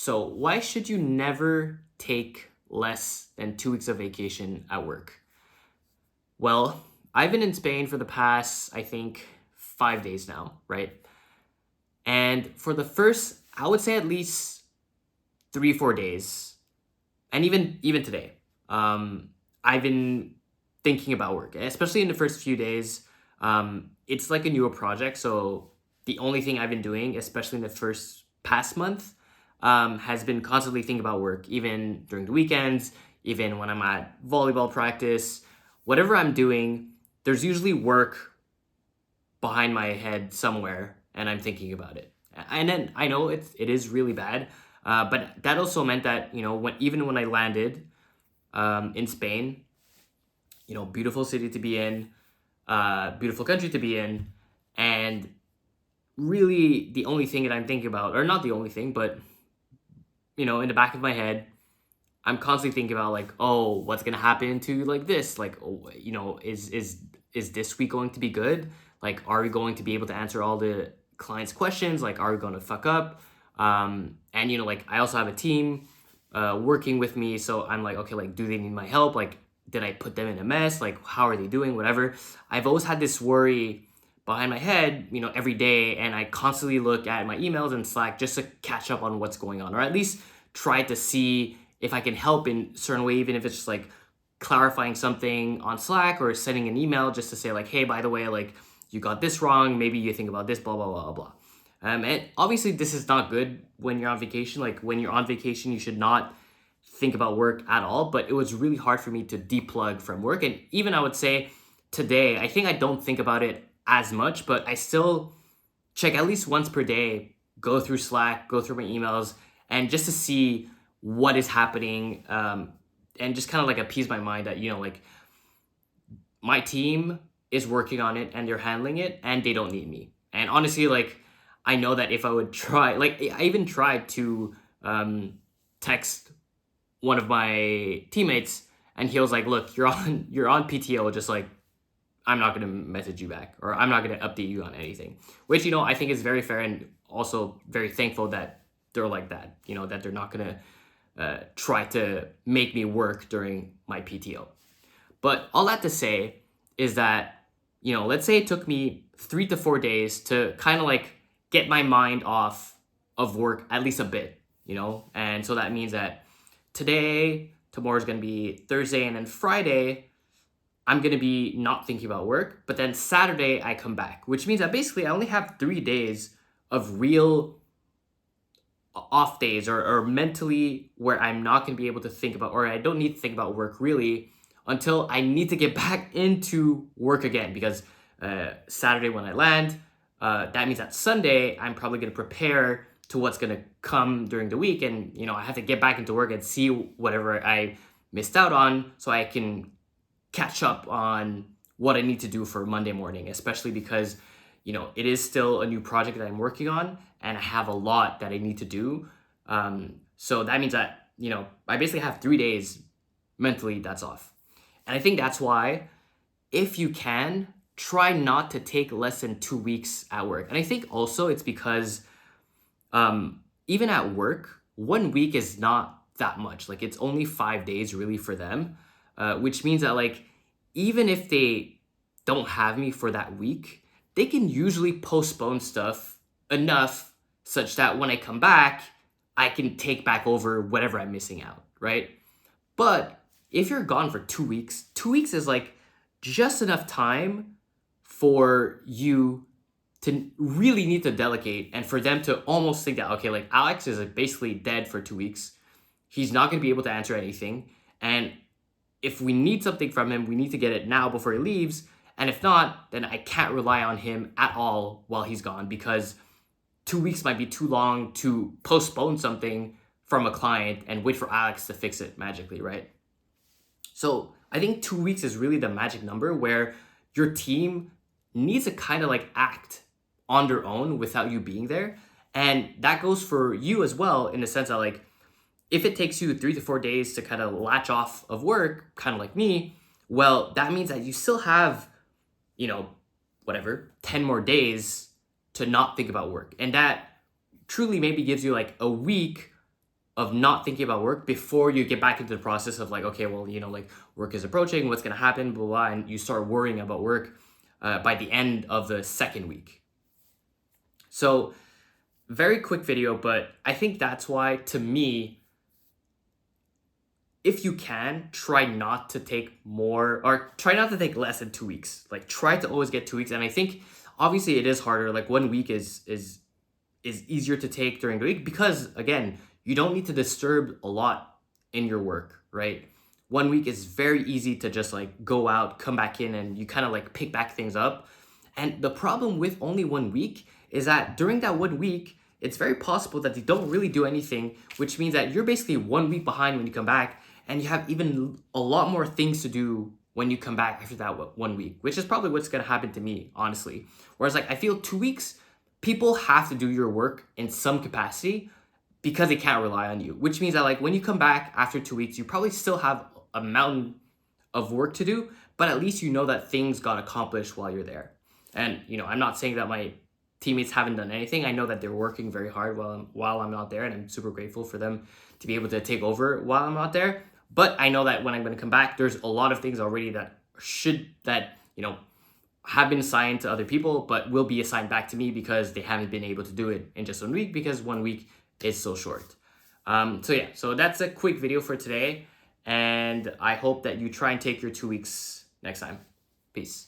So, why should you never take less than 2 weeks of vacation at work? Well, I've been in Spain for the past, I think, 5 days now, right? And for the first, I would say at least 3, 4 days, and even today, I've been thinking about work, especially in the first few days. It's like a newer project, so the only thing I've been doing, especially in the first past month, has been constantly thinking about work, even during the weekends, even when I'm at volleyball practice, whatever I'm doing. There's usually work behind my head somewhere, and I'm thinking about it. And then I know it is really bad, but that also meant that even when I landed in Spain, beautiful city to be in, beautiful country to be in, and really the only thing that I'm thinking about, or not the only thing, but in the back of my head, I'm constantly thinking about like, oh, what's gonna happen to like this? Like, oh, is this week going to be good? Like, are we going to be able to answer all the clients' questions? Like, are we going to fuck up? And like I also have a team working with me, so I'm like, okay, like, do they need my help? Like, did I put them in a mess? Like, how are they doing? Whatever. I've always had this worry behind my head, every day, and I constantly look at my emails and Slack just to catch up on what's going on, or at least try to see if I can help in a certain way, even if it's just like clarifying something on Slack or sending an email just to say like, hey, by the way, like you got this wrong. Maybe you think about this, blah, blah, blah, blah. And obviously this is not good when you're on vacation. Like when you're on vacation, you should not think about work at all. But it was really hard for me to deplug from work. And even I would say today, I think I don't think about it as much, but I still check at least once per day, go through Slack, go through my emails, and just to see what is happening, and just kind of like appease my mind that like my team is working on it and they're handling it and they don't need me. And honestly, like I know that if I would try, like I even tried to text one of my teammates, and he was like, "Look, you're on PTO, just like I'm not gonna message you back, or I'm not gonna update you on anything." Which I think is very fair, and also very thankful that they're like that. That they're not gonna try to make me work during my PTO. But all that to say is that let's say it took me 3 to 4 days to kind of like get my mind off of work at least a bit, and so that means that today, tomorrow's gonna be Thursday, and then Friday I'm gonna be not thinking about work, but then Saturday I come back, which means that basically I only have 3 days of real off days, or mentally where I'm not gonna be able to think about, or I don't need to think about work really until I need to get back into work again. Because Saturday when I land, that means that Sunday I'm probably gonna prepare to what's gonna come during the week, and I have to get back into work and see whatever I missed out on, so I can catch up on what I need to do for Monday morning, especially because, it is still a new project that I'm working on and I have a lot that I need to do. So that means that, I basically have 3 days mentally that's off. And I think that's why, if you can, try not to take less than 2 weeks at work. And I think also it's because even at work, 1 week is not that much. Like it's only 5 days really for them, which means that like even if they don't have me for that week, they can usually postpone stuff enough such that when I come back, I can take back over whatever I'm missing out, right? But if you're gone for 2 weeks, 2 weeks is like just enough time for you to really need to delegate, and for them to almost think that, okay, like Alex is like basically dead for 2 weeks. He's not going to be able to answer anything. And if we need something from him, we need to get it now before he leaves. And if not, then I can't rely on him at all while he's gone, because 2 weeks might be too long to postpone something from a client and wait for Alex to fix it magically, right? So I think 2 weeks is really the magic number where your team needs to kind of like act on their own without you being there. And that goes for you as well, in the sense that like if it takes you 3 to 4 days to kind of latch off of work, kind of like me, well, that means that you still have, whatever, 10 more days to not think about work. And that truly maybe gives you like a week of not thinking about work before you get back into the process of like, okay, well, like work is approaching, what's going to happen, blah, blah, and you start worrying about work by the end of the second week. So very quick video, but I think that's why, to me, if you can, try not to take more, or try not to take less than 2 weeks. Like, try to always get 2 weeks. And I think obviously it is harder. Like 1 week is easier to take during the week because, again, you don't need to disturb a lot in your work, right? 1 week is very easy to just like go out, come back in, and you kind of like pick back things up. And the problem with only 1 week is that during that 1 week, it's very possible that they don't really do anything, which means that you're basically 1 week behind when you come back, and you have even a lot more things to do when you come back after that 1 week, which is probably what's going to happen to me, honestly. Whereas like I feel 2 weeks, people have to do your work in some capacity because they can't rely on you, which means that like when you come back after 2 weeks, you probably still have a mountain of work to do, but at least you know that things got accomplished while you're there. And I'm not saying that my teammates haven't done anything. I know that they're working very hard while I'm not there, and I'm super grateful for them to be able to take over while I'm not there. But I know that when I'm going to come back, there's a lot of things already that have been assigned to other people, but will be assigned back to me because they haven't been able to do it in just 1 week because 1 week is so short. So that's a quick video for today, and I hope that you try and take your 2 weeks next time. Peace.